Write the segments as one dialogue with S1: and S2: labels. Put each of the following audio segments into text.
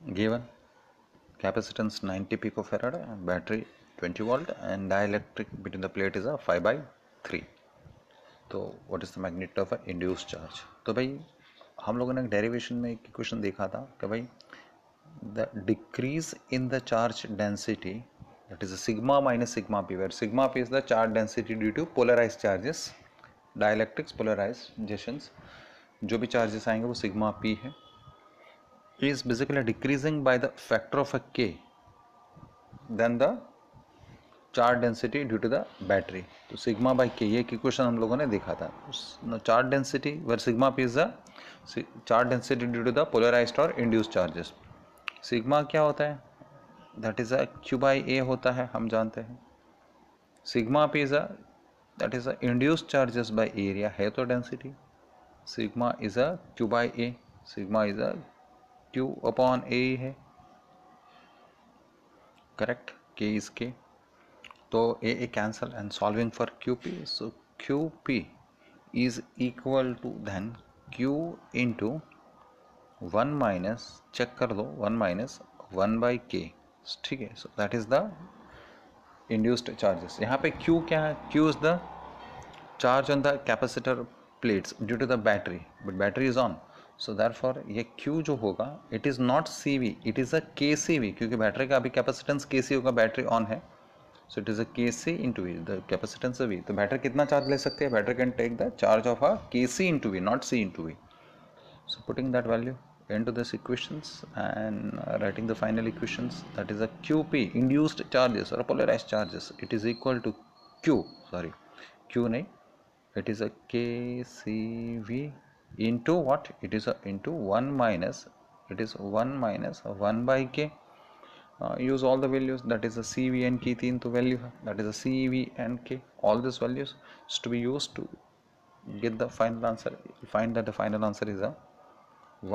S1: given capacitance 90 picofarad, battery 20 volt, and dielectric between the plate is a 5/3. तो what is the magnitude of induced charge. तो भाई हम लोगों ने derivation में एक इक्वेशन देखा था कि भाई the decrease in the charge density, that is sigma minus sigma p, where sigma p is the charge density due to polarized charges, dielectrics polarizations, जो भी चार्जेस आएंगे वो सिग्मा p है, is basically decreasing by the factor of a k than the charge density due to the battery. तो sigma by K ये equation हम लोगों ने देखा था। Charge density where sigma P is the charge density due to the polarised और induced charges. Sigma क्या होता है, that is a Q by A होता है, हम जानते हैं। Sigma P is a that is a induced charges by area है तो density. Sigma is a Q by A, sigma is a Q upon A है, करेक्ट, के इज के। तो A cancel and solving for Q P, so Q P is equal to then Q into 1 minus, check कर लो, 1 minus 1 by K, ठीक है। So that is the induced charges. यहाँ पे Q क्या है, Q is the charge on the capacitor plates due to the battery, but battery is on, so therefore ये Q जो होगा it is not C V, it is a K C we, क्योंकि battery का अभी capacitance के सी होगा, battery on है। So it is a Kc into V, the capacitance of V. तो बैटरी कितना चार्ज ले सकते हैं, battery can take the charge of a Kc into V, not C into V. So putting that value into this equations and writing the final equations, that is a Qp induced charges or polarized charges, it is equal to Q, sorry, Q नहीं, it is a Kcv into what, it is a into 1 minus, it is 1 minus 1 by K. Use all the values, that is a C, V and K, तीन तो value है, that is a C, V and K, all these values is to be used to get the final answer. Find that the final answer is a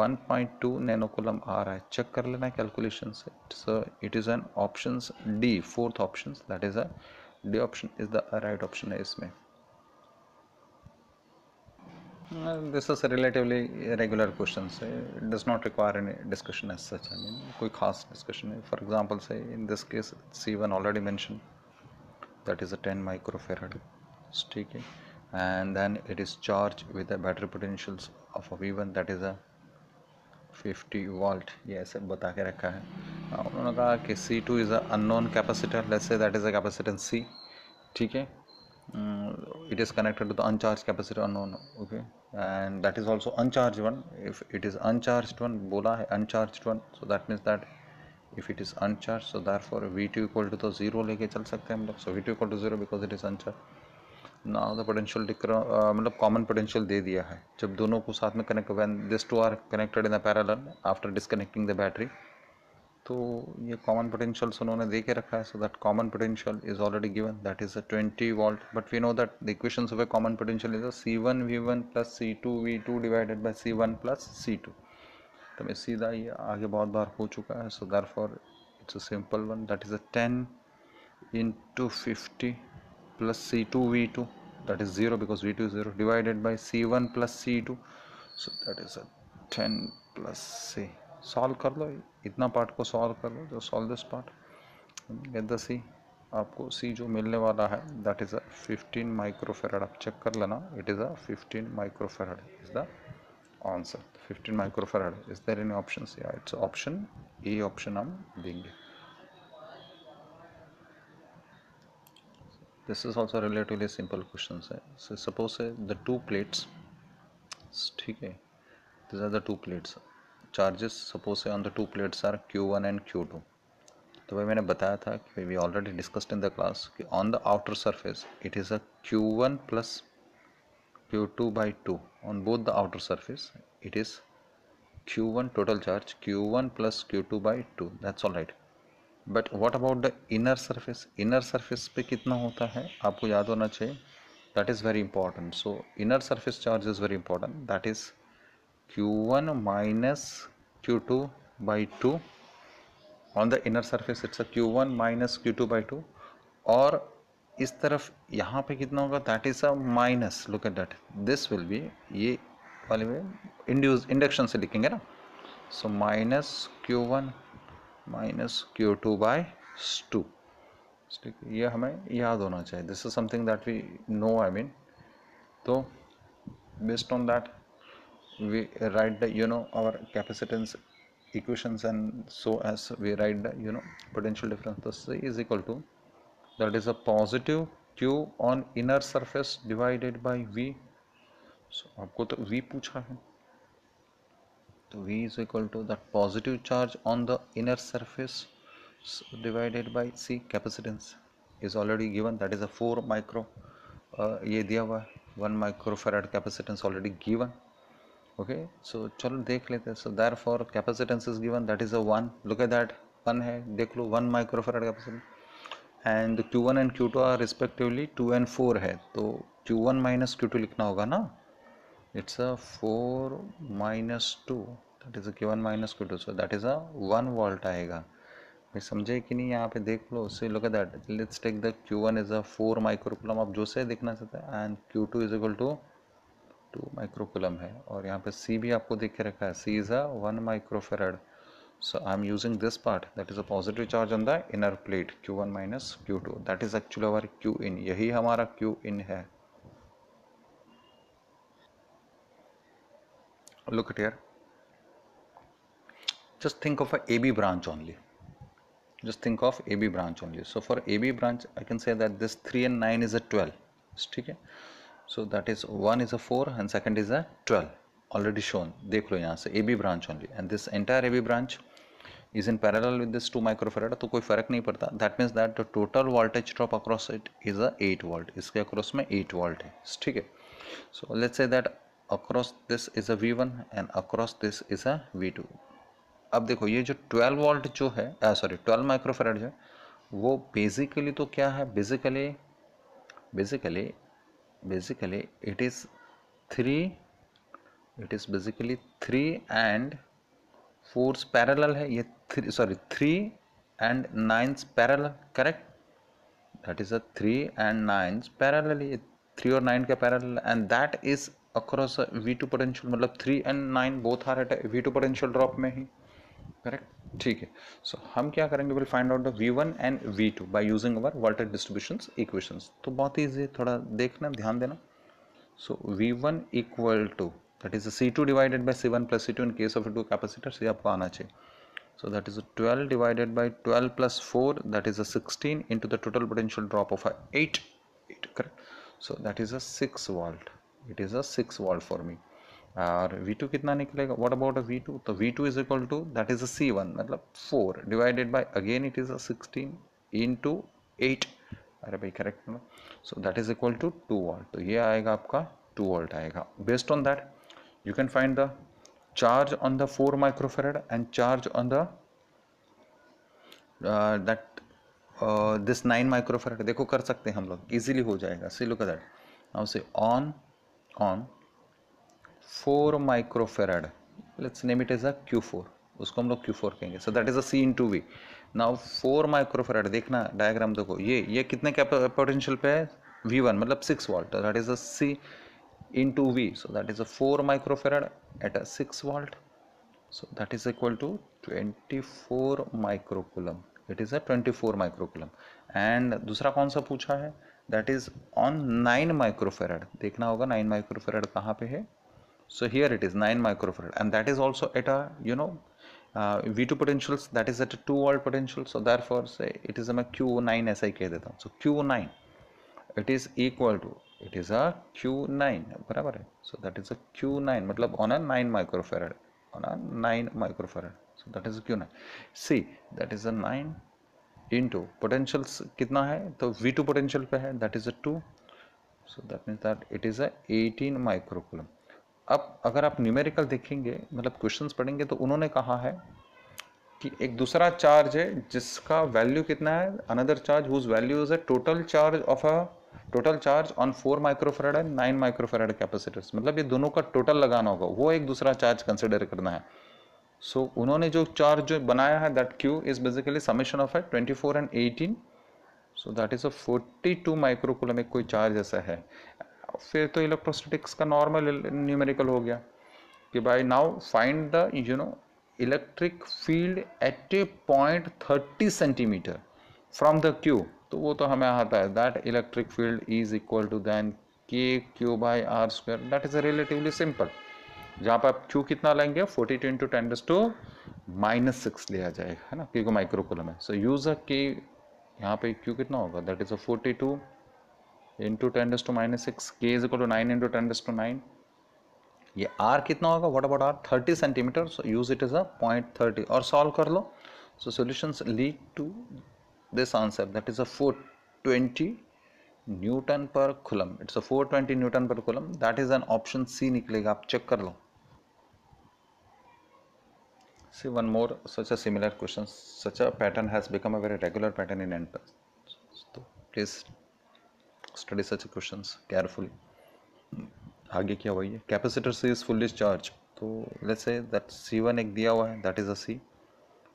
S1: 1.2 nanocoulomb आ रहा है, check कर लेना calculation से। So it is an options D, fourth options, that is a D option is the right option है इसमें। This is a relatively regular question, say it does not require any discussion as such, I mean कोई खास discussion है। For example, say in this case C1 already mentioned, that is a 10 microfarad, ठीक है, and then it is charged with the battery potentials of a V1, that is a 50 volt, ये ऐसे बता के रखा है। उन्होंने कहा कि C2 is a unknown capacitor, let's say that is a capacitance C, ठीक है, it is connected to the uncharged capacitor unknown, okay, and that is also uncharged one. If it is uncharged one, बोला है uncharged one, so that means that if it is uncharged, so therefore V2 equal to तो zero लेके चल सकते हैं हम लोग, so V2 equal to zero because it is uncharged. Now the potential मतलब common potential दे दिया है, जब दोनों को साथ में connect, when these two are connected in a parallel after disconnecting the battery, तो ये कॉमन पोटेंशियल्स उन्होंने दे के रखा है। So that common potential is already given, that is a 20 volt, but we know that the equations of a common potential is a C1 V1 plus C2 V2 divided by C1 plus C2। तो मैं सीधा ये आगे बहुत बार हो चुका है, so therefore it's a simple one, that is a 10 into 50 plus C2 V2, that is 0 because V2 is 0, divided by C1 plus C2, so that is a 10 plus C। Solve कर लो, इतना पार्ट को solve कर लो, जो solve this part get the C, आपको C जो मिलने वाला है दैट इज़ अ 15 माइक्रोफेराड, आप चेक कर लेना, it is a 15 microfarad is the answer. 15 microfarad, is there any options, या इट्स ऑप्शन ए ऑप्शन हम देंगे। This is also relatively simple questions है। So suppose the two plates, ठीक है, these are the two plates, charges suppose on the two plates are Q1 and Q2। तो भाई मैंने बताया था कि we already discussed in the class कि on the outer surface it is a Q1 plus Q2 by 2, on both the outer surface it is Q1 total charge Q1 plus Q2 by 2, that's all right। But what about the inner surface, inner surface पे कितना होता है आपको याद होना चाहिए, that is very important. So inner surface charge is very important, that is Q1 minus Q2 by 2, on the inner surface it's a Q1 minus Q2 by 2, और इस तरफ यहाँ पे कितना होगा, that is a minus, look at that, this will be, ये वाले में इंड्यूस इंडक्शन से लिखेंगे ना, so minus Q1 minus Q2 bye 2. ठीक है, ये हमें याद होना चाहिए. This is something that we know, I mean. तो based on that we write the our capacitance equations, and so as we write the potential difference. Thus C is equal to, that is a positive Q on inner surface divided by V. So आपको तो V पूछा है, तो V is equal to that positive charge on the inner surface divided by C. Capacitance is already given, that is a 4 micro. ये दिया हुआ है 1 microfarad capacitance already given. Okay, so चलो देख लेते हैं. So therefore capacitance is given, that is a 1. Look at that, 1 है, देख लो 1 microfarad capacitance. And Q1 and Q2 are respectively 2 and 4 है, तो Q1 माइनस Q2 लिखना होगा ना. It's a 4 minus 2, that is Q1 minus Q2, so that is a 1 volt आएगा. भाई समझे कि नहीं, यहाँ पे देख लो. So look at that, let's take the Q1 is a 4 microcoulomb, आप जो से देखना चाहते हैं, and Q2 is equal to 2 microcoulomb है. और यहाँ पे C भी आपको देख के रखा है, C is a 1 microfarad. So I am using this part, that is a positive charge on the inner plate Q1 minus Q2, that is actually our Q इन. यही हमारा Q इन है. Look at here, just think of a AB branch only. Just think of AB branch only. So for AB branch, I can say that this 3 and 9 is a 12. ठीक है, so that is 1 is a 4 and second is a 12. Already shown. देख लो यहाँ से AB branch only, and this entire AB branch is in parallel with this 2 microfarad, तो कोई फर्क नहीं पड़ता. That means that the total voltage drop across it is a 8 volt. इसके across में 8 volt है. ठीक है, so let's say that across this is a V1 and across this is a V2. अब देखो ये जो 12 वोल्ट जो है, सॉरी 12 माइक्रोफेराड जो है, वो बेसिकली तो क्या है, basically it is 3, it is basically 3 and 4 parallel है. ये 3 and 9 parallel, correct. That is a 3 and 9 parallel, ये 3 और 9 का parallel, and that is across V2 potential, मतलब 3 and 9 both are at V2 potential drop में ही, करेक्ट. ठीक है, सो हम क्या करेंगे, will find out the V1 and V2 by using our voltage distributions equations. तो बहुत ईजी, थोड़ा देखना, ध्यान देना. So V1 equal to, that is C2 divided by C1 plus C2 in case of 2 capacitors, ये आपको आना चाहिए. So that is 12 divided by 12 plus 4, that is a 16 into the total potential drop of 8, correct. So that is a 6 volt. It is a 6 volt for me. और V2 कितना निकलेगा, what about a V2? तो V2 is equal to, that is a C1, मतलब 4 divided by, again it is a 16 into 8. अरे भाई correct ना. So that is equal to 2 volt, तो ये आएगा आपका 2 वोल्ट आएगा. Based on that you can find the charge on the 4 microfarad and charge on the this 9 microfarad. देखो कर सकते हैं हम लोग, इजीली हो जाएगा. See look at that, now say on 4 microfarad, let's name it as a Q4, उसको हम लोग Q4 कहेंगे. So that is a C into V. Now 4 microfarad, देखना डायग्राम देखो, ये कितने पोटेंशियल पे है, V1 मतलब 6 volt, that is a C into V. So that is a 4 microfarad at a 6 volt. So that is equal to 24 microcoulomb. It is a 24 microcoulomb. And दूसरा कौन सा पूछा है, that is on 9 microfarad. देखना होगा 9 microfarad कहाँ पे है. So here it is 9 microfarad, and that is also at a V2 potentials, that is at a 2 volt potential. So therefore say it is a Q9 ऐसा ही कह देता हूँ. So Q9 it is equal to, it is a Q9, बराबर है. So that is a Q9, मतलब on a 9 microfarad, on a 9 microfarad. So that is a Q9. See, that is a 9 into potentials कितना है, तो V2 potential पे है, that is a 2. So that means that it is a 18 microcoulomb. अब अगर आप numerical देखेंगे, मतलब क्वेश्चंस पढ़ेंगे, तो उन्होंने कहा है कि एक दूसरा चार्ज है जिसका वैल्यू कितना है, another charge whose value is a total charge of a total charge on 4 microfarad and 9 microfarad capacitors, मतलब ये दोनों का टोटल लगाना होगा, वो एक दूसरा चार्ज कंसिडर करना है. सो उन्होंने जो चार्ज जो बनाया है, that Q is basically summation of 24 and 18. So that is a 42 microcoulomb एक कोई चार्ज ऐसा है. फिर तो इलेक्ट्रोस्टैटिक्स का नॉर्मल न्यूमेरिकल हो गया कि भाई now find the electric field at a point 30 centimetre from the Q, तो वो तो हमें आता है that electric field is equal to then K Q by R square, that is a relatively simple. जहाँ पर आप क्यू कितना लेंगे 42 इंटू 10⁻⁻6 लिया जाएगा, है ना, क्योंकि माइक्रोकुलम है। सो यूज अ के, यहाँ पे क्यू कितना होगा, दैट इज अ 42 इंटू 10⁻⁻6, के इज इक्वल टू 9 इंटू 10⁻9। ये आर कितना होगा, what about R 30 centimetre, so use it is a 0.30 और सॉल्व कर लो। So solutions lead to this answer, that is a 420 newton per coulomb. It's a 420 newton per coulomb, that is an option C निकलेगा, आप check कर लो। See one more such a similar question, such a pattern has become a very regular pattern in NPAS, so please study such questions carefully। आगे क्या वही है, capacitor C is fully charged, तो let's say that C1 एक दिया हुआ है, that is a C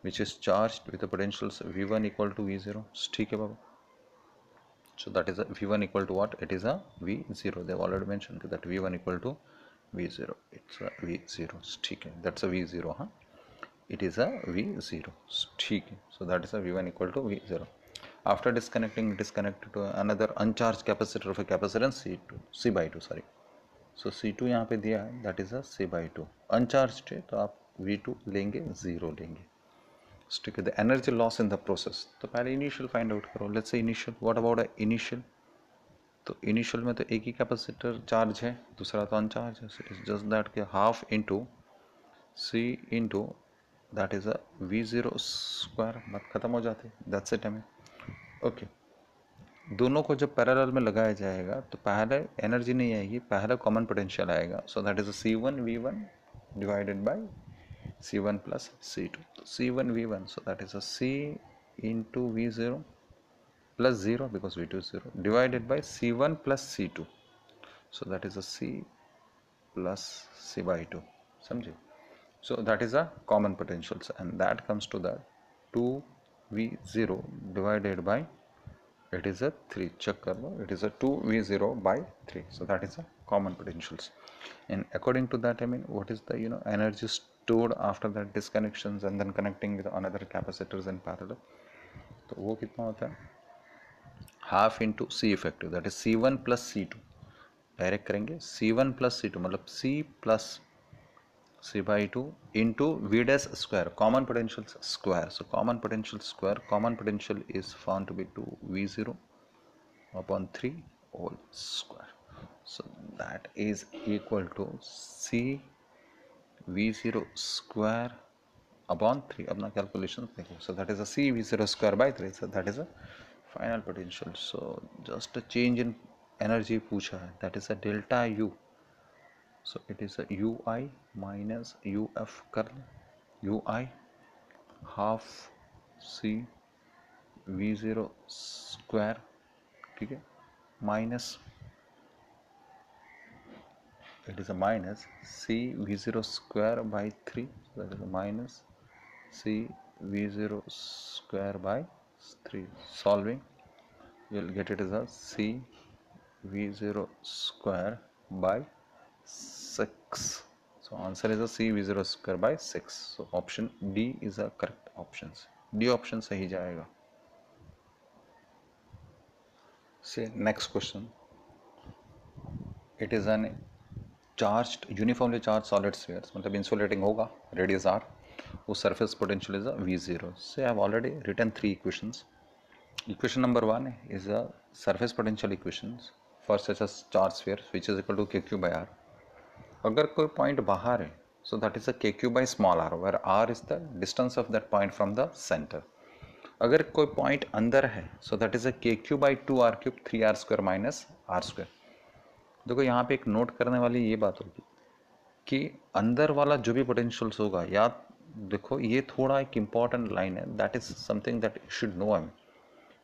S1: which is charged with potentials V1 equal to V0, ठीक है बाबा। So that is a V1 equal to what? It is a V0. They have already mentioned that V1 equal to V0. It's a V0. ठीक है, that's a V0, huh? It is a V0. ठीक है, so that is a V1 equal to V0. After disconnecting, it is connected to another uncharged capacitor of a capacitance C by 2, sorry. So C2 यहाँ पे दिया है, that is a C by 2. Uncharged है, तो आप V2 लेंगे, 0 लेंगे। ठीक है, the energy loss in the process, तो पहले इनिशियल फाइंड आउट करो। Let's say initial, what about initial, तो इनिशियल में तो एक ही कैपेसिटर चार्ज है, दूसरा तो अनचार्ज है, it's just that K half into C into that is a V0 square, बात खत्म हो जाती है, दैट्स इट। हमें ओके, दोनों को जब पैरेलल में लगाया जाएगा तो पहले एनर्जी नहीं आएगी, पहले कॉमन पोटेंशियल आएगा। सो that is C1 V1 divided by C1 plus C2. So C1 V1, so that is a C into V0 plus 0 because V2 is 0 divided by C1 plus C2. So that is a C plus C by 2. समझे? So that is a common potentials and that comes to that 2V0 divided by, it is a 3, check कर लो, it is a 2V0 by 3. So that is a common potentials, and according to that, I mean, what is the energy stored after that disconnections and then connecting with another capacitors in parallel, तो वो कितना होता है, half into C effective, that is C1 plus C2, direct करेंगे C1 plus C2 मतलब C plus C by 2 into V dash square, common potential square. So common potential square, common potential is found to be 2V0 upon 3 whole square. So that is equal to C V0 square upon 3. अपना calculation देखो. So that is a C V0 square by 3. So that is a final potential. So just a change in energy पूछा है. That is a delta U. So it is a UI minus UF कर ले. UI half C V0 square, ठीक है, minus, it is a minus C V0 square by 3, so that is a minus C V0 square by 3. Solving, you will get it as a C V0 square by 6. So answer is a C V0 square by 6. So option D is a correct option. D option सही जाएगा. See next question. It is an charged, uniformly charged solid sphere, मतलब insulating होगा, radius r, whose surface potential is a V0. So I have already written 3 equations. Equation number 1 is a surface potential equations for such a charged sphere which is equal to kq by r. अगर कोई point बाहर है, so that is a kq by small r, where r is the distance of that point from the center. अगर कोई point अंदर है, so that is a kq by 2r cube 3r square minus r square. देखो यहाँ पे एक note करने वाली ये बात होगी कि अंदर वाला जो भी पोटेंशियल्स होगा, या देखो ये थोड़ा एक इम्पॉर्टेंट लाइन है, that is something that you should know,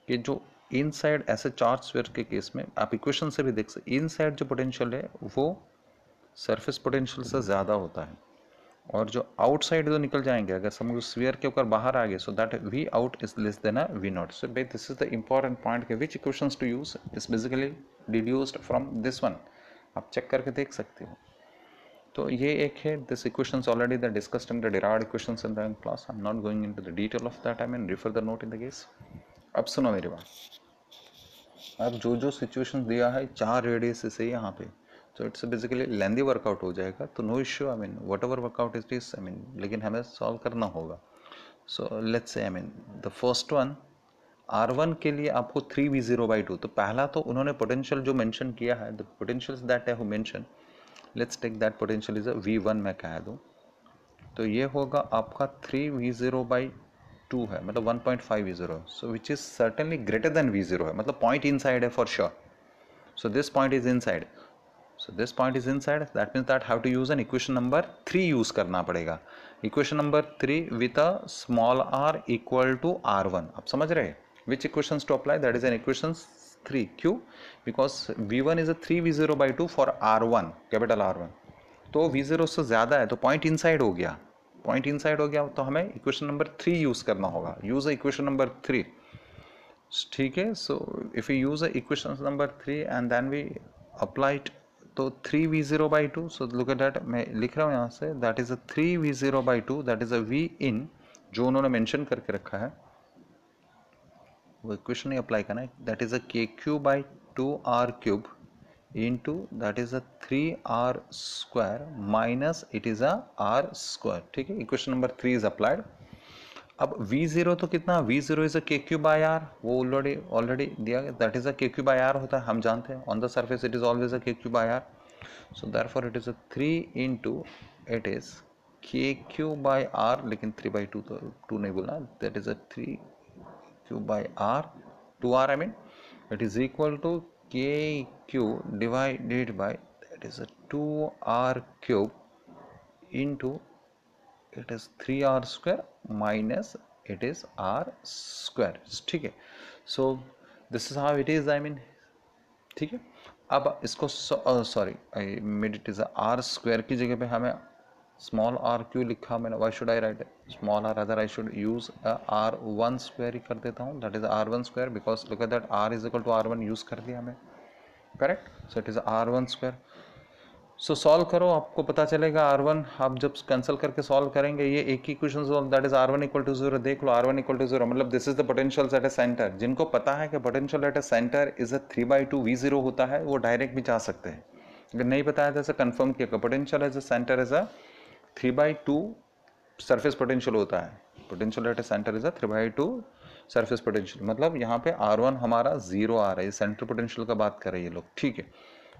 S1: कि जो इनसाइड ऐसे चार्ज स्फीयर के केस में आप इक्वेशन से भी देख सकते, इनसाइड जो पोटेंशियल है वो सरफेस पोटेंशियल से ज़्यादा होता है, और जो आउटसाइड जो निकल जाएंगे, अगर समझो स्फीयर के ऊपर बाहर आ गए, so that V out is less than a V naught. So this is the important point के which equations to use is basically deduced from this one. आप चेक करके देख सकते हो. तो ये एक है, this equations already the discussed in the derived equations in the class, I am not going into the detail of that, I mean refer the note in the case. अब सुनो मेरी बात, अब जो जो सिचुएशन दिया है 4 रेडियस से यहाँ पे, तो इट्स बेसिकली लेंदी वर्कआउट हो जाएगा, तो no issue, I mean whatever workout is this, I mean लेकिन हमें सॉल्व करना होगा। So let's say I mean the first one R1 के लिए आपको 3v0/2, तो पहला तो उन्होंने पोटेंशियल जो मेंशन किया है, the potentials that I have mention, let's take that potential is a v1 मैं कह दूँ, तो ये होगा आपका 3v0/2 है, मतलब 1.5v0, so which is certainly greater than v0 है, मतलब पॉइंट इनसाइड है for sure. So this point is inside, so this point is inside, that means that have to use an equation number 3 use करना पड़ेगा। Equation number 3 with a small r equal to r1, आप समझ रहे हैं which equations to apply, that is an equations 3, क्यों, because v1 is a 3v0/2 for r1, capital r1, तो v0 से ज़्यादा है, तो पॉइंट इनसाइड हो गया, पॉइंट इनसाइड हो गया, तो हमें इक्वेशन नंबर 3 यूज़ करना होगा, यूज़ इक्वेशन नंबर 3, ठीक है। So if you use equation number 3 and then we apply it, तो 3v0/2, so look at that, मैं लिख रहा हूँ यहाँ से, that is a 3v0/2, that is a v इन, जो उन्होंने मेंशन करके रखा है वो इक्वेशन ही अप्लाई करना है, that is a kq/2r³ into that is a 3r² minus it is r², ठीक है। Equation number 3 is applied. अब v0 तो कितना, v0 इज अ kq/r, वो ऑलरेडी दिया गया, दैट इज अ kq/r होता है, हम जानते हैं, on the surface it is always a kq/r, so therefore it is a 3 into it is kq/r, लेकिन 3/2 तो 2 नहीं बोलना, that is a 3q/r, 2r I mean, it is equal to kq divided by, that is a 2r³ into it is 3r² minus it is r², ठीक है। so this is how it is, I mean, ठीक है। अब इसको sorry I made it is r² की जगह पे हमें स्मॉल r क्यों लिखा मैंने, why should I write small r, other I should use r1² ही कर देता हूँ, that is r1², because look at that r is equal to r1 use कर दिया हमें, correct. So it is r1²। So solve करो, आपको पता चलेगा r1, आप जब कैंसिल करके सॉल्व करेंगे ये एक ही question, that is r1 equal to 0, देख लो r1 इक्वल टू 0, मतलब this is the potential at a centre. जिनको पता है कि potential at a centre is a 3/2 v0 होता है, वो डायरेक्ट भी जा सकते हैं, अगर नहीं बताया तो ऐसा कंफर्म किया, potential as a centre is a 3/2 surface potential होता है, potential at a centre is a 3/2 surface potential, मतलब यहाँ पे r1 हमारा 0 आ रहा है, सेंटर पोटेंशियल का बात कर रहे हैं ये लोग, ठीक है।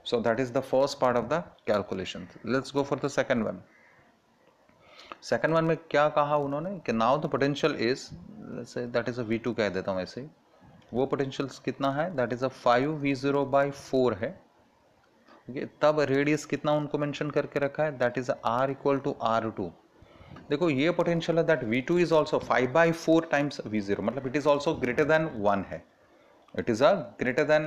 S1: So that is the first part of the calculation. Let's go for the second one. Second one में क्या कहा उन्होंने कि now the potential is, let's say that is a V2 कह देता हूँ ऐसे ही, वो potential कितना है, that is a 5v0/4 है, okay, तब रेडियस कितना उनको मेंशन करके रखा है, that is r equal to r2। देखो ये पोटेंशियल है, that V2 is also 5/4 times V0, मतलब it is also greater than 1 है, it is a greater than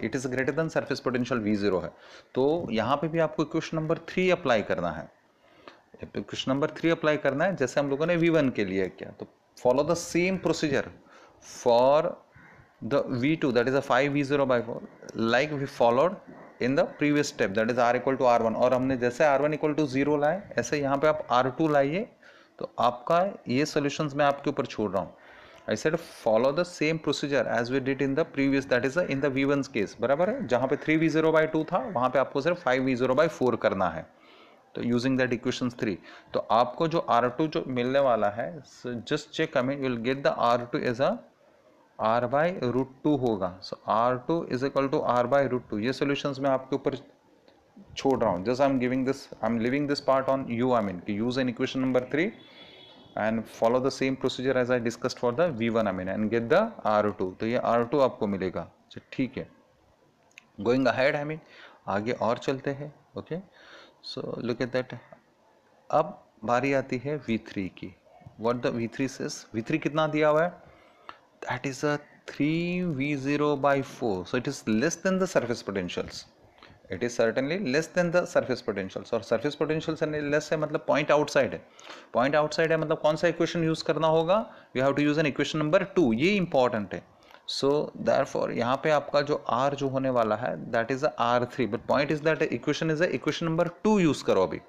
S1: it is greater then surface potential v0 है। तो यहाँ पे भी आपको इक्वेशन नंबर 3 अप्लाई करना है, इक्वेशन नंबर 3 अप्लाई करना है, जैसे हम लोगों ने v1 के लिए किया, तो follow the same procedure for the v2, that is a 5v0/4, like we followed in the previous step, that is r equal to r1, और हमने जैसे r1 इक्वल टू 0 लाए, ऐसे यहाँ पे आप r2 लाइए, तो आपका ये सोल्यूशंस मैं आपके ऊपर छोड़ रहा हूँ। I said follow the same procedure as we did in the previous, that is in the v1's case, बराबर है, जहाँ पे 3v0/2 था वहाँ पे आपको सिर्फ 5v0/4 करना है, तो यूजिंग दैट इक्वेशंस 3, तो आपको जो r2 जो मिलने वाला है, just check, I mean you will get the r2 as a r/√2 होगा, सो r2 is equal to r/√2, ये सोल्यूशंस मैं आपके ऊपर छोड़ रहा हूँ, just I am giving this, I am leaving this part on you, I mean कि use in equation number 3 and follow the same procedure as I discussed for the v1, I mean, and get the r2, तो ये r2 आपको मिलेगा, अच्छा ठीक है। going ahead, I mean, आगे और चलते हैं, okay. So look at that, अब बारी आती है v3 की, what the v3 says, v3 कितना दिया हुआ है, that is a 3v0/4, so it is less than the surface potentials, it is certainly less than the surface potentials, और सरफेस पोटेंशियल से लेस है मतलब पॉइंट आउटसाइड है, पॉइंट आउटसाइड है मतलब कौन सा इक्वेशन यूज करना होगा, we have to use an equation number 2, ये इंपॉर्टेंट है। सो देयरफॉर यहाँ पे आपका जो r जो होने वाला है that is r3, but point is that equation is equation number 2 use करो अभी,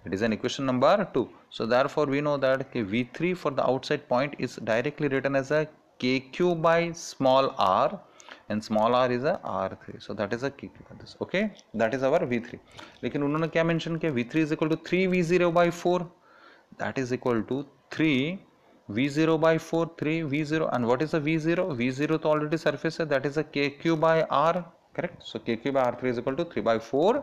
S1: It is an equation number 2. So therefore we know that V3 for the outside point is directly written as a KQ by small r, and small r is a R3. So that is a KQ by this. Okay, that is our V3. लेकिन उन्होंने क्या mention किया, V3 is equal to 3V0 by 4, that is equal to 3V0 by 4, 3V0, and what is a V0? V0 तो already surface है, that is a KQ by R, correct? So KQ by R3 is equal to 3 by 4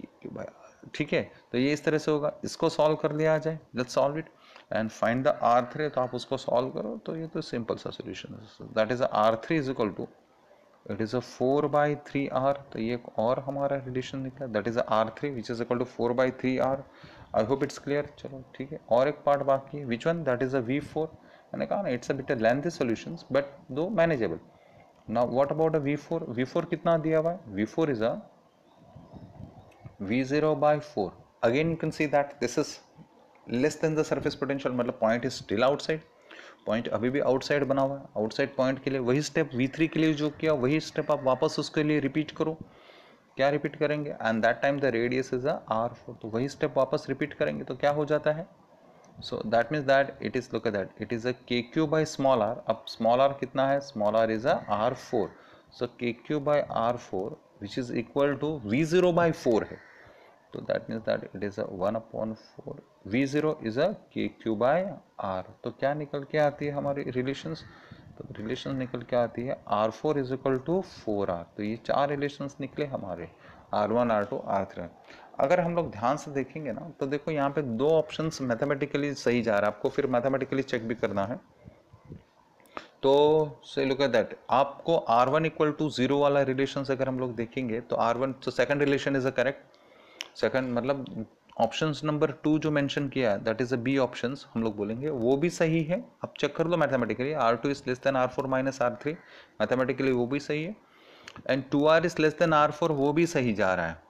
S1: KQ by R. ठीक है, तो ये इस तरह से होगा, इसको सॉल्व कर लिया जाए, let's solve it and find the R3, तो आप उसको सॉल्व करो तो ये तो सिंपल सा सोल्यूशन है, that is R3 is equal to, it is a 4/3R, तो ये एक और हमारा रिलेशन निकला, that is R3 which is equal to 4/3R। I hope it's clear. चलो ठीक है, और एक पार्ट बाकी है, which one, that is a V4। मैंने कहा ना it's a bit lengthy solutions but though manageable. Now what about a V4? V4 कितना दिया हुआ है? V4 is a V0 by 4. Again you can see that this is less than the surface potential, मतलब point is still outside, point अभी भी outside बना हुआ है। outside point के लिए वही step V3 के लिए जो किया वही step आप वापस उसके लिए repeat करो। क्या repeat करेंगे? and that time the radius is a R4, तो वही step वापस repeat करेंगे तो क्या हो जाता है? so that means that it is, look at that, it is a KQ by small r। अब small r कितना है? small r is a R4, so KQ by R4 which is equal to V0 by 4 है, तो that means that it is 1/4, V0 is a KQ by R। तो क्या निकल के आती है हमारी रिलेशंस? तो रिलेशन निकल के आती है R4 is equal to 4R। तो ये चार रिलेशंस निकले हमारे, R1, R2, R3। अगर हम लोग ध्यान से देखेंगे ना तो देखो यहाँ पे दो ऑप्शंस मैथमेटिकली सही जा रहा है, आपको फिर मैथमेटिकली चेक भी करना है। तो से लुक एट दैट, आपको R1 इक्वल टू 0 वाला रिलेशन अगर हम लोग देखेंगे तो R1, तो second relation is a correct, second मतलब ऑप्शंस नंबर 2 जो मेंशन किया है that is a B options, हम लोग बोलेंगे वो भी सही है। अब चेक कर लो mathematically, R2 is less than R4 minus R3, mathematically वो भी सही है, and 2R is less than R4 वो भी सही जा रहा है।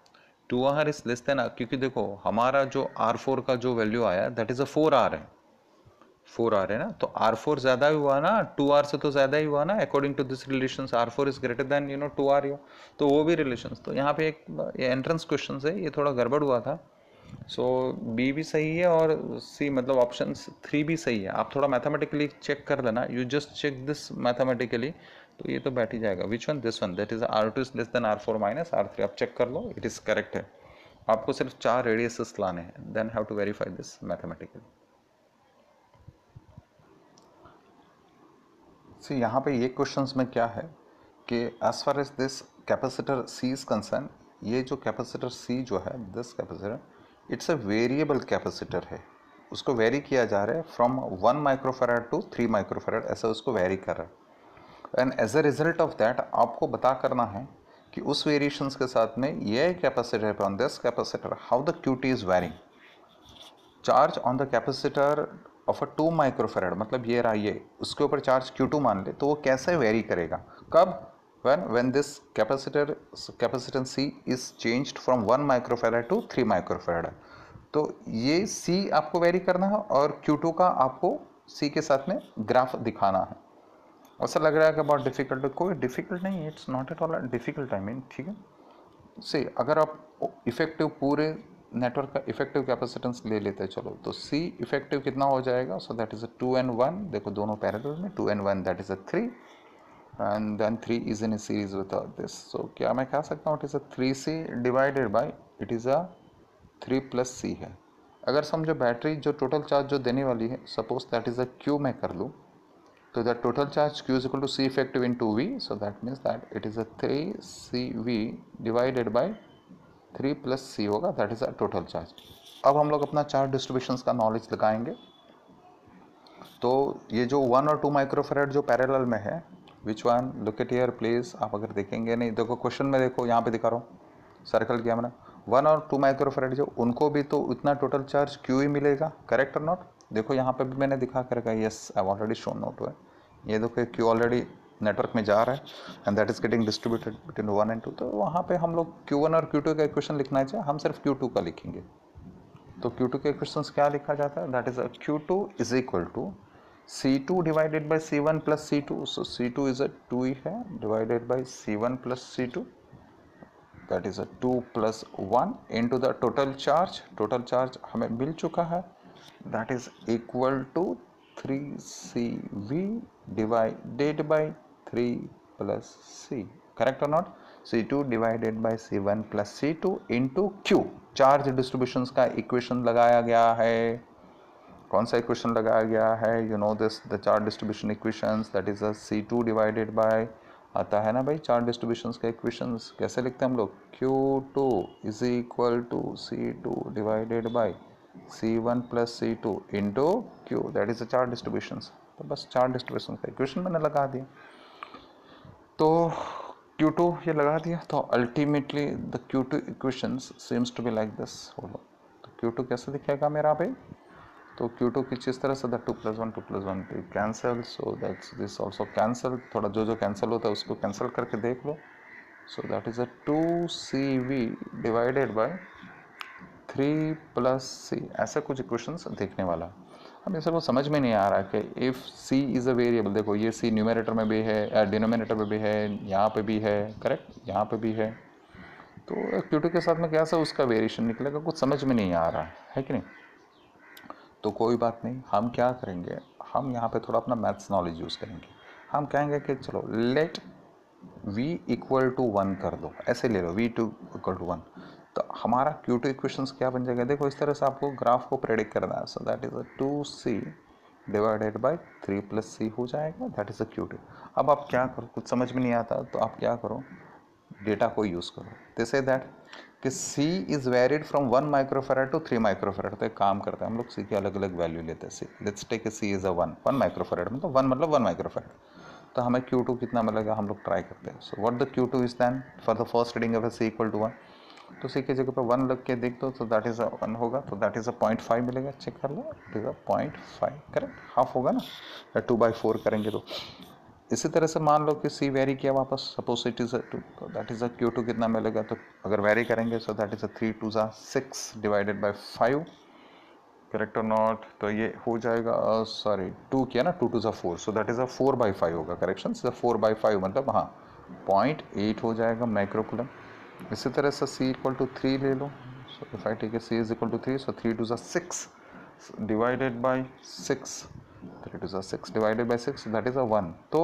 S1: 2R इज लेस देन, क्योंकि देखो हमारा जो R4 का जो वैल्यू आया दैट इज अ 4R है, 4R है ना, तो R4 ज्यादा ही हुआ ना, 2R से तो ज्यादा ही हुआ ना, according to this relation R4 is greater than 2R, तो वो भी रिलेशन। तो यहाँ पे एक एंट्रेंस क्वेश्चन है, ये थोड़ा गड़बड़ हुआ था। सो बी भी सही है और सी मतलब ऑप्शन 3 भी सही है। आप थोड़ा मैथमेटिकली चेक कर लेना, you just check this mathematically, तो ये तो बैठ ही जाएगा। Which one? This one, that is R2 is less than R4 minus R3। आप चेक कर लो, इट इज करेक्ट है। आपको सिर्फ 4 रेडियसेस लाने हैं, then have to verify this mathematically. See यहाँ पे ये क्वेश्चंस में क्या है कि as far as this capacitor C is concern, ये जो कैपेसिटर C जो है, this capacitor it's a variable capacitor है, उसको वेरी किया जा रहा है फ्रॉम 1 माइक्रोफैराड टू 3 माइक्रोफैराड, ऐसा उसको वेरी कर रहा है। And as a result of that आपको बता करना है कि उस वेरिएशंस के साथ में ये कैपेसिटर है, on this capacitor how the QT is varying. Charge on the capacitor of a 2 microfarad, मतलब ये रहा, ये उसके ऊपर चार्ज Q2 मान ले, तो वो कैसे वेरी करेगा? कब? when this capacitance C is changed from 1 microfarad to 3 microfarad. तो ये C आपको वेरी करना है और Q2 का आपको C के साथ में ग्राफ दिखाना है। ऐसा लग रहा है कि बहुत डिफिकल्ट, कोई डिफिकल्ट नहीं है, it's not at all difficult, I mean ठीक है। से अगर आप इफेक्टिव पूरे नेटवर्क का इफेक्टिव कैपेसिटेंस ले लेते हैं, चलो तो C इफेक्टिव कितना हो जाएगा? सो दैट इज अ 2n1, देखो दोनों पैरेलल में, 2n1 that is a 3 and then 3 is in a series with this. So क्या मैं कह सकता हूँ it is a 3C divided by it is a 3 plus C है। अगर समझो बैटरी जो टोटल चार्ज जो देने वाली है, suppose that is a Q मैं कर लूँ, तो the total charge Q is equal to C effective into V, so that means that it is a 3CV divided by 3 plus C होगा, that is a total charge। अब हम लोग अपना charge distributions का नॉलेज लगाएंगे। तो ये जो 1 और 2 माइक्रोफैराड जो पैरेलल में है, which one, look at here please, आप अगर देखेंगे नहीं, देखो क्वेश्चन में देखो, यहाँ पे दिखा रहा हूँ, सर्कल किया मैंने, 1 और 2 माइक्रोफैराड जो, उनको भी तो उतना टोटल चार्ज Q ही मिलेगा, करेक्ट और नॉट? देखो यहाँ पे भी मैंने दिखा कर रखा है, yes I already shown note है, ये देखो Q ऑलरेडी नेटवर्क में जा रहा है and that is getting distributed between 1 and 2। तो वहाँ पे हम लोग Q1 और Q2 का इक्वेशन लिखना चाहिए, हम सिर्फ Q2 का लिखेंगे। तो Q2 के इक्वेशंस क्या लिखा जाता है? That is Q2 is equal to C2 divided by C1 plus C2, so C2 is a 2 ही है, divided by C1 plus C2, that is 2 + 1 into the total charge हमें मिल चुका है, that is equal to 3CV divided by 3 + C, correct और not? C2 divided by C1 + C2 into Q, charge distributions का equation लगाया गया है। कौन सा इक्वेशन लगाया गया है? You know this, the charge distribution equations, that is C2 divided bye, आता है ना भाई चार्ज डिस्ट्रीब्यूशंस का इक्वेशंस, कैसे लिखते हैं हम लोग? Q2 is equal to C2 divided by C1 + C2 into Q, that is the charge distributions. तो बस चार्ज डिस्ट्रीब्यूशन का इक्वेशन मैंने लगा दिया, तो Q2 ये लगा दिया, तो ultimately the Q2 equations seems to be like this. तो Q2 कैसे दिखेगा मेरा भाई? तो Q2 किस चीज़ तरह से, the 2 + 1 2 + 1 cancel, so that's this also cancel, थोड़ा जो कैंसिल होता है उसको कैंसिल करके देख लो। So that is 2CV divided by 3 + C, ऐसा कुछ इक्वेशंस देखने वाला। हमें सर वो समझ में नहीं आ रहा कि if C is a variable, देखो ये C न्यूमरेटर में भी है, डिनोमिनेटर में भी है, यहाँ पे भी है, करेक्ट, यहाँ पे भी है, तो Q2 के साथ में कैसा उसका वेरिएशन निकलेगा, कुछ समझ में नहीं आ रहा है कि नहीं? तो कोई बात नहीं, हम क्या करेंगे, हम यहाँ पे थोड़ा अपना मैथ्स नॉलेज यूज़ करेंगे। हम कहेंगे कि चलो लेट v = 1 कर दो, ऐसे ले लो v2 = 1, तो हमारा Q2 इक्वेशंस क्या बन जाएगा? देखो इस तरह से आपको ग्राफ को प्रेडिक्ट करना है। So that is 2C divided by 3 + C हो जाएगा, दैट इज Q2। अब आप क्या करो, कुछ समझ में नहीं आता तो आप क्या करो, डेटा को यूज़ करो। दे से दैट कि C is varied from 1 microfarad to 3 microfarad. तो एक काम करते हैं हम लोग, C की अलग अलग वैल्यू लेते हैं। Let's take C is 1 microfarad, मतलब 1 मतलब 1 माइक्रोफेराड। तो हमें Q2 कितना मिलेगा, हम लोग ट्राई करते हैं। So what the Q2 is then for the first reading of C = 1, तो C की जगह पर 1 लग के देख दो, तो दैट इज 1 होगा, तो दैट इज 0.5 मिलेगा, चेक कर लो, इट इज 0.5, करेक्ट, हाफ होगा ना, या 2/4 करेंगे तो। इसी तरह से मान लो कि C वेरी किया वापस, सपोज इट इज 2, तो दैट इज Q2 कितना मिलेगा, तो अगर वेरी करेंगे so that is 3 × 2 = 6 divided bye 5, correct और नॉट? तो ये हो जाएगा, सॉरी 2 किया ना, 2 × 2 = 4, सो दैट इज 4/5 होगा, करेक्शन 4/5 मतलब हाँ 0.8 हो जाएगा माइक्रोकूलम। इसी तरह से C = 3 ले लो, so if I take C = 3, so 3 × 2 = 6 divided by 6, 3 × 2 = 6 divided by 6, that is 1। तो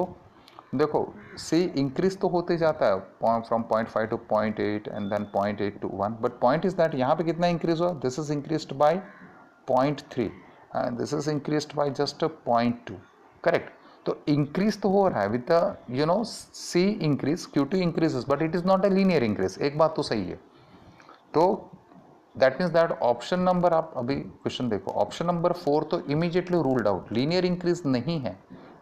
S1: देखो C इंक्रीज तो होते जाता है from 0.5 to 0.8 and then 0.8 to 1, but point is that यहाँ पे कितना इंक्रीज हुआ, this is increased by 0.3 and this is increased by just 0.2, correct. तो इंक्रीज तो हो रहा है with the you know C increase, Q2 increases, but it is not a linear increase, एक बात तो सही है। तो that means that option number, आप अभी क्वेश्चन देखो, ऑप्शन नंबर 4 तो immediately ruled out, linear increase नहीं है,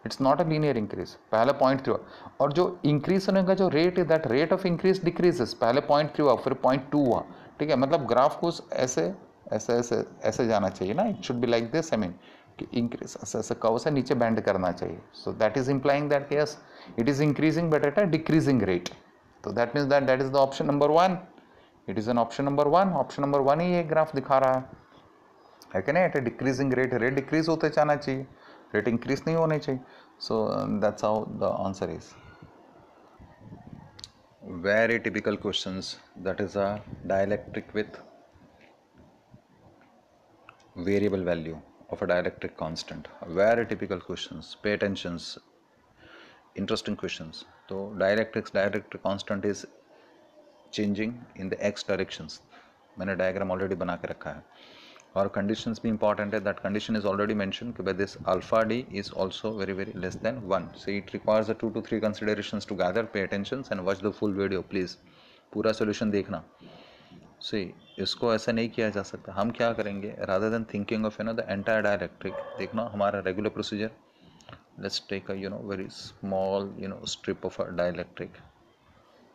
S1: it's not a linear increase. पहले 0.3 हुआ, और जो इंक्रीज होने का जो रेट है, that rate of increase decreases, पहले 0.3 हुआ, फिर 0.2 हुआ, ठीक है, मतलब ग्राफ को ऐसे ऐसे ऐसे ऐसे जाना चाहिए ना, it should be like this, I mean कि इंक्रीज ऐसे ऐसे कर्व से नीचे बेंड करना चाहिए। So that is implying that yes it is increasing but at a decreasing rate, तो that means that that is the option number 1, it is an option number 1, option number 1 ही ये graph दिखा रहा है कि नहीं, at a decreasing rate, rate decrease होते जाना चाहिए, रेट इंक्रीज नहीं होने चाहिए। So that's how the answer is. Very typical questions, that is a dielectric with variable value of a dielectric constant. Very typical questions, pay attention, interesting questions. So dielectric constant is changing in the x directions, मैंने diagram already बना के रखा है, और conditions भी important है, that condition is already mention कि this alpha D is also very very less than 1, so it requires 2 to 3 considerations together, pay attention and watch the full video, please पूरा solution देखना। See इसको ऐसा नहीं किया जा सकता, हम क्या करेंगे, rather than thinking of the entire dielectric, देखना हमारा regular procedure, let's take a very small strip of a dielectric,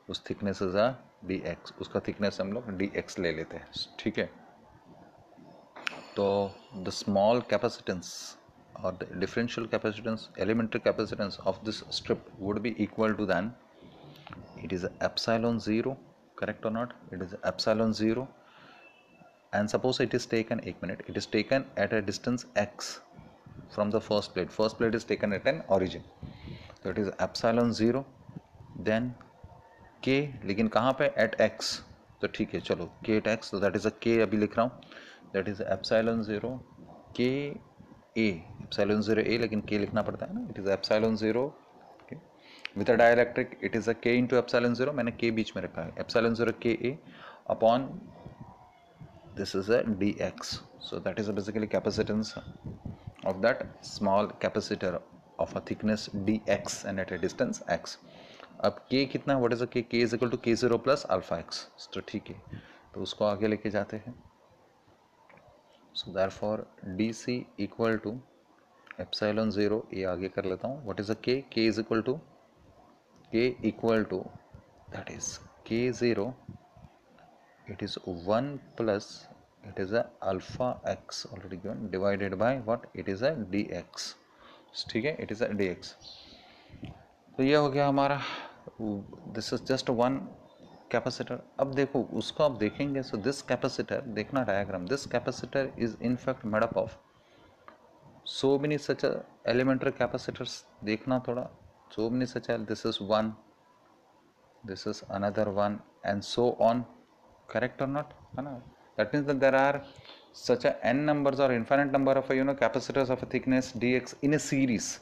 S1: उस थिकनेस इज अ dx, उसका थिकनेस हम लोग dx ले लेते हैं, ठीक है। तो द स्मॉल कैपेसिटेंस और the differential capacitance, elementary capacitance of this strip would be equal to then, it is epsilon 0, correct or not, it is epsilon 0, and suppose it is taken, 1 minute, it is taken at a distance x from the first plate is taken at an origin, so it is epsilon 0, then के, लेकिन कहाँ पे, eight x, तो ठीक है चलो के eight x, तो दैट इज अ के अभी लिख रहा हूँ, दैट इज एप्सिलॉन जीरो के ए, एप्सिलॉन जीरो ए, लेकिन के लिखना पड़ता है ना, it is epsilon zero with a dielectric, it is अ के इंटू एप्सिलॉन जीरो, मैंने के बीच में रखा है, एप्सिलॉन जीरो के ए upon this is a dx, so that is basically capacitance of that small capacitor of a thickness dx and at a distance x. अब k कितना, what is a k is equal to k0 plus alpha x, तो ठीक है, तो उसको आगे लेके जाते हैं, so therefore dc equal to epsilon 0, ये आगे कर लेता हूँ, what is a k is equal to that is k0, it is 1 plus, it is a alpha x already given, divided by what, it is a dx, ठीक है, it is a dx. तो ये हो गया हमारा, this is just one capacitor. अब देखो उसको आप देखेंगे, सो दिस कैपेसिटर, देखना diagram, this capacitor is in fact made up of so many such elementary capacitors, देखना थोड़ा, so many such, this is one, this is another one, and so on, correct or not, है ना? That means that there are such a n numbers or infinite number of capacitors of a thickness dx in a series.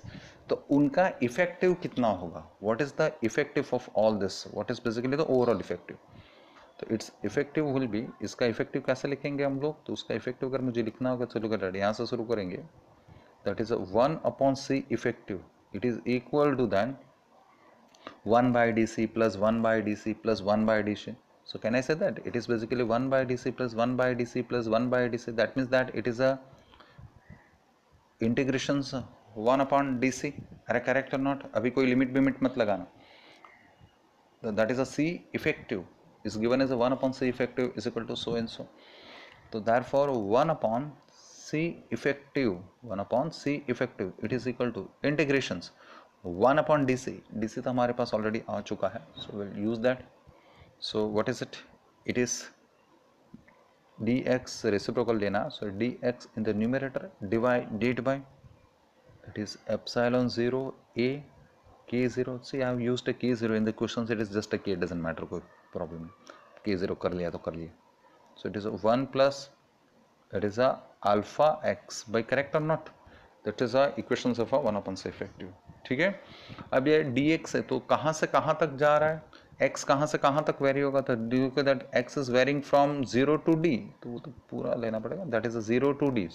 S1: तो उनका effective कितना होगा, what is the effective of all this, what is basically the overall effective. तो it's effective will be, इसका effective कैसे लिखेंगे हम लोग, तो उसका इफेक्टिव अगर मुझे लिखना होगा, चलो कर यहाँ से शुरू करेंगे, that is a 1 upon c effective, it is equal to then 1 by dc plus 1 by dc plus 1 by dc. So can I say that it is basically 1 by dc plus 1 by dc plus 1 by dc, that means that it is a integrations 1 upon dc. अरे correct or not, अभी कोई limit बिमिट मत लगाना. That is a c effective is given as a 1 upon c effective is equal to so and so. So therefore 1 upon c effective, 1 upon c effective, it is equal to integrations 1 upon dc, dc तो हमारे पास already आ चुका है, so we'll use that. So what is it, it is dx reciprocal लेना, so dx in the numerator divided by, it is epsilon 0 a k0. See I have used a k0 in the questions, it is just a k, it doesn't matter, कोई problem नहीं, k0 कर लिया तो कर लिया. So it is 1 plus, that is a alpha x by, correct or not, that is a equations of a 1 upon c effective. ठीक है, अब ये dx है, तो कहाँ से कहाँ तक जा रहा है, x कहाँ से कहाँ तक वेरी होगा, तो due to that x is varying from 0 to d, तो वो तो पूरा लेना पड़ेगा, that is 0 to d,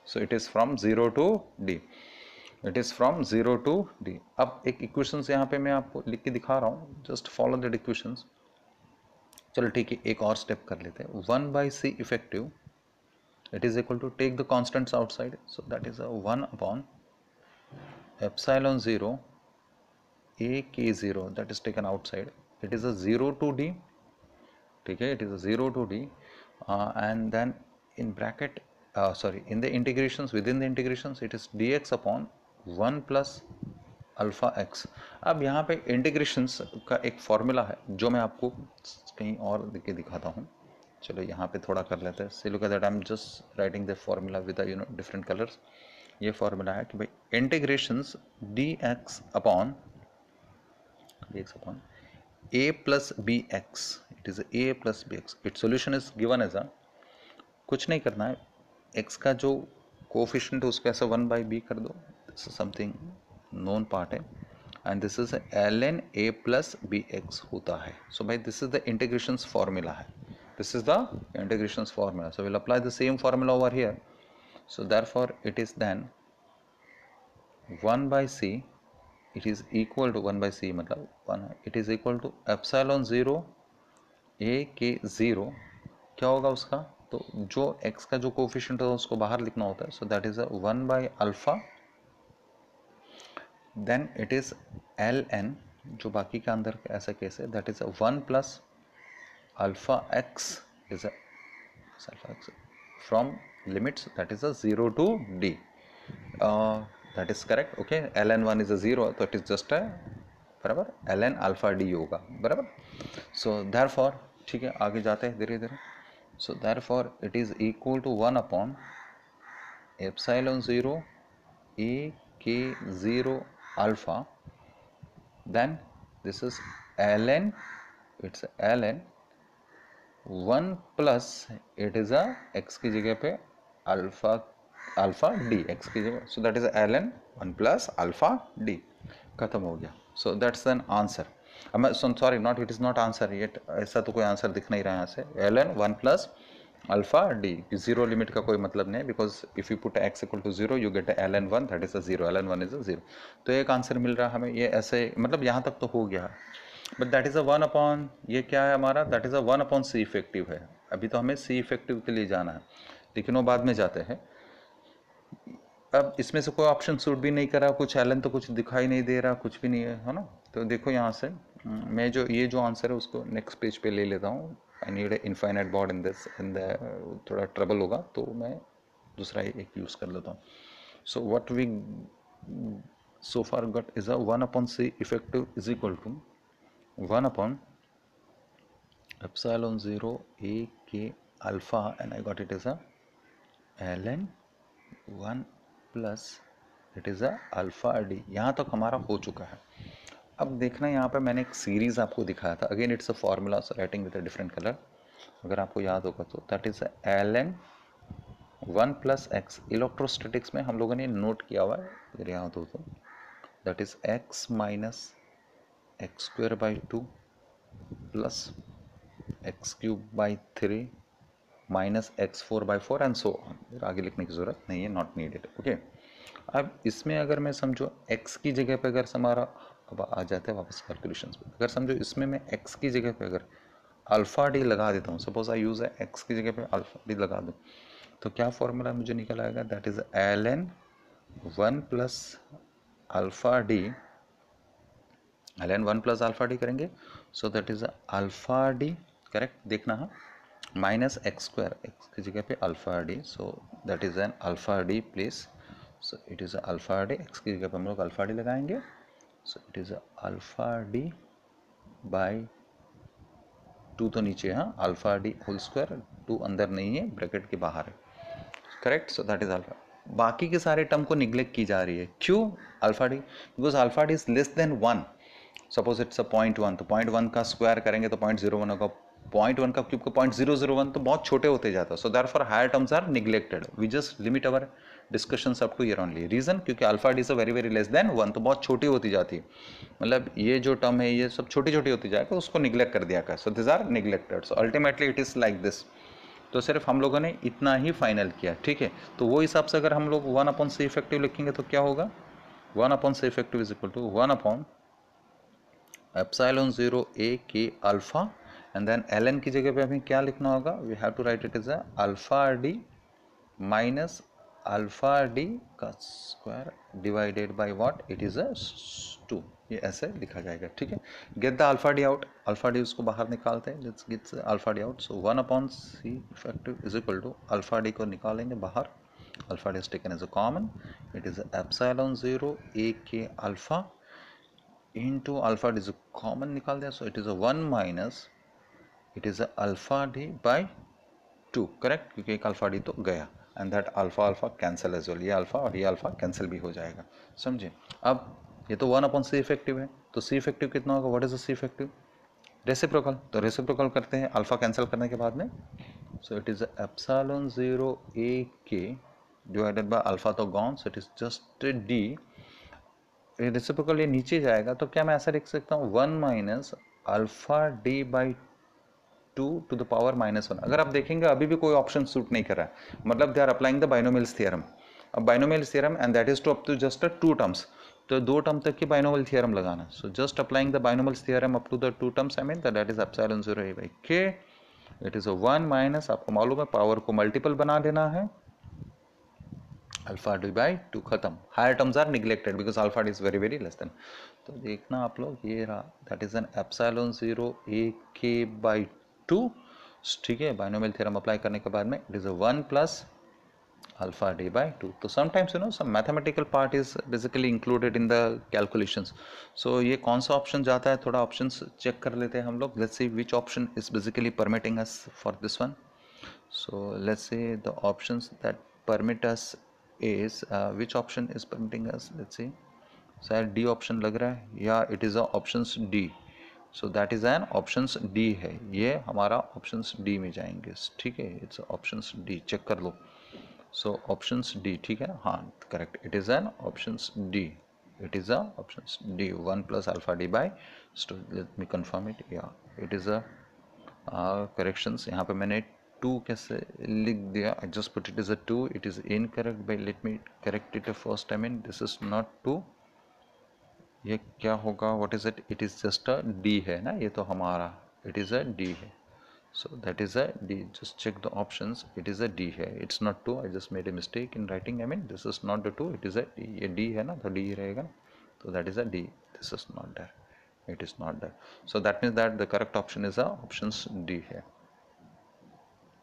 S1: so it is from 0 to d, it is from 0 to d. अब एक इक्वेशंस यहाँ पे मैं आपको लिख के दिखा रहा हूँ, जस्ट फॉलो दैट इक्वेशंस. चलो ठीक है, एक और स्टेप कर लेते हैं, 1 by c effective, it is equal to, take the constants outside, so that is a 1 upon epsilon 0 a k0, that is taken outside, it is a 0 to d, ठीक है, it is a 0 to d, and then in bracket, sorry, in the integrations, within the integrations, it is dx upon 1 plus alpha x. अब यहाँ पे integrations का एक formula है जो मैं आपको कहीं और लिख के दिखाता हूँ. चलो यहाँ पे थोड़ा कर लेते हैं. See look at that, I am just writing the formula with different colours. ये फॉर्मूला है कि भाई integrations dx upon a plus B X, it is a plus B X. It solution is given as a, कुछ नहीं करना है, x का जो कोफिशिएंट है उसको ऐसा 1 by b कर दो, this is something known part है, and this is ln a plus B X होता है. सो भाई this is the integrations formula है, this is the integrations formula, so we'll apply the same formula over here. So therefore it is then 1 by c, it is equal to 1 by c मतलब 1, it is equal to epsilon 0 a k 0, क्या होगा उसका, तो जो x का जो coefficient है उसको बाहर लिखना होता है, so that is a 1 by alpha, then it is ln, जो बाकी का अंदर ऐसा केस है, that is a 1 plus alpha x is a alpha x from limits, that is a 0 to d, that is correct. Okay, ln1 is a 0, तो it is just a बराबर ln alpha d होगा, बराबर. so therefore ठीक है, आगे जाते हैं धीरे धीरे. so therefore it is equal to 1 upon epsilon 0 a k 0 alpha, then this is ln it's ln 1 plus it is a x की जगह पे अल्फा अल्फा डी एक्स की जगह, सो that is ln 1 plus alpha D, खत्म हो गया. So that's an answer. अब मैं sorry not, it is not answer yet, ऐसा तो कोई आंसर दिख नहीं रहा है यहाँ से. ln 1 plus alpha d, zero limit का कोई मतलब नहीं, because if you put x equal to zero you get ln 1 that is a zero, ln 1 is a zero. तो एक आंसर मिल रहा है हमें. ये ऐसे मतलब यहाँ तक तो हो गया, but that is a 1 upon, ये क्या है हमारा, that is a 1 upon C effective है. अभी तो हमें सी इफेक्टिव के लिए जाना है, लेकिन वो बाद में जाते हैं. अब इसमें से कोई ऑप्शन सूट भी नहीं करा, कुछ एलन तो कुछ दिखाई नहीं दे रहा, कुछ भी नहीं है ना. तो देखो यहाँ से मैं जो ये जो आंसर है उसको नेक्स्ट पेज पे ले लेता हूँ. I need infinite board in this, in the थोड़ा ट्रबल होगा तो मैं दूसरा एक यूज़ कर लेता हूँ. So what we so far got is a 1 upon c effective is equal to 1 upon epsilon 0 a k alpha, and I got it as a ln 1 plus it is a alpha D. यहाँ तक हमारा हो चुका है. अब देखना यहाँ पे मैंने एक सीरीज़ आपको दिखाया था. Again it's a formula writing with a different colour, अगर आपको याद होगा तो. That is ln 1 plus x. Electrostatics में हम लोगों ने नोट किया हुआ है, अगर याद हो तो. That is x minus X square by 2 plus x cube by 3 minus x 4 by 4 and so on. आगे लिखने की ज़रूरत नहीं है, नॉट नीडेड. ओके. अब इसमें अगर मैं समझो x की जगह पे अगर हमारा, अब आ जाते हैं वापस कैलकुलेशंस पे. अगर समझो इसमें मैं x की जगह पे अगर अल्फ़ा डी लगा देता हूँ, सपोज आई यूज़ है x की जगह पे अल्फ़ा डी लगा दूँ, तो क्या फॉर्मूला मुझे निकल आएगा, that is ln 1 plus alpha D. ln 1 plus alpha D करेंगे, so that is alpha D, correct देखना. हाँ, माइनस एक्स स्क्वायर, एक्स की जगह पे alpha D, so that is an alpha D place. So it is alpha D, X की जगह पे हम लोग अल्फ़ा डी लगाएंगे. So it is alpha D by 2 तो नीचे है, हाँ, अल्फ़ा डी होल स्क्वायर. 2 अंदर नहीं है, ब्रैकेट के बाहर है, correct. So that is alpha. बाकी के सारे टर्म को निग्लेक्ट की जा रही है. क्यों alpha D? Because alpha D is less than 1. Suppose it's a 0.1, तो 0.1 का स्क्वायर करेंगे तो 0.01 होगा. 0.1 का क्यूब का 0.001, तो बहुत छोटे होते जाता है. So therefore higher terms are neglected. We just limit our discussions up to year only. Reason, क्योंकि alpha D is very very less than 1, तो बहुत छोटी होती जाती है. मतलब ये जो टर्म है ये सब छोटी छोटी होती जाएगा, उसको निग्लेक्ट कर दिया कर. So this are neglected. So ultimately it is like this. तो सिर्फ हम लोगों ने इतना ही फाइनल किया, ठीक है. तो वो हिसाब से अगर हम लोग 1 अपॉन सी इफेक्टिव लिखेंगे तो क्या होगा, 1 upon C effective is equal to 1 upon epsilon 0 A K alpha, and then ln की जगह पे हमें क्या लिखना होगा, we have to write it is alpha D minus alpha D का square divided by what, it is 2. ये ऐसे लिखा जाएगा, ठीक है. Get the alpha D out. Alpha D उसको बाहर निकालते हैं. Let's get alpha D out. So 1 upon C effective is equal to alpha D को निकालेंगे बाहर. Alpha D is taken as a common. It is epsilon 0 A K alpha into alpha d is a common निकाल दिया. So it is a 1 minus it is a alpha d by 2, correct, क्योंकि एक alpha d तो गया. And that alpha alpha cancel as well. ये alpha और ये alpha cancel भी हो जाएगा, समझे. अब ये तो 1 अपॉन सी इफेक्टिव है, तो सी इफेक्टिव कितना होगा, what is the C effective, reciprocal. तो रेसिप्रोकल करते हैं अल्फा कैंसिल करने के बाद में. So it is epsilon 0 A K divided by alpha तो gone, so it is just d. Reciprocal ये नीचे जाएगा, तो क्या मैं ऐसा लिख सकता हूँ 1 minus alpha d by 2 to the power -1. अगर आप देखेंगे अभी भी कोई ऑप्शन सूट नहीं कर रहा है, मतलब they are applying the binomials theorem. अब binomials theorem and that is to up to just 2 terms, तो 2 टर्म तक की बाइनोमियल थ्योरम लगाना. So just applying the binomials theorem up to the 2 terms, I mean that is epsilon 0 a by k. It is 1 minus, आपको मालूम है power को multiple बना देना है, अल्फा डी बाई 2, खत्म. Higher terms are neglected because alpha D is very very less than. तो देखना आप लोग, ये रहा, that is an epsilon 0 A K by 2, ठीक है. बाइनोमियल थ्योरम अप्लाई करने के बाद में it is 1 plus alpha d by 2. तो sometimes you know some mathematical part is basically included in the calculations. So ये कौन सा ऑप्शन जाता है, थोड़ा ऑप्शंस चेक कर लेते हैं हम लोग. Let's see which option is basically permitting us for this one. So let's say the options that permit us is which option is permitting us, let's see. शायद डी ऑप्शन लग रहा है, या it is option D, so that is N options D है, ये हमारा options D में जाएंगे, ठीक है, इट्स ऑप्शंस डी, चेक कर लो। सो ऑप्शंस डी, ठीक है ना, हाँ correct, it is N options D, it is a options D 1 plus alpha d by let me confirm it, या इट इज अ करेक्शंस, यहाँ पे मैंने 2 कैसे लिख दिया, I just put it is a 2, it is incorrect by, let me correct it first time in, this is not 2, ये क्या होगा, what is it, it is just a D है ना, ये तो हमारा इट इज अ डी है, so that is a D, just check the options, it is a D है, it's not 2, I just made a mistake in writing, I mean this is not the 2, it is a D, ये D है ना, तो D ही रहेगा ना, तो that is a D, this is not there, it is not there, so that means that the correct option is a options D है।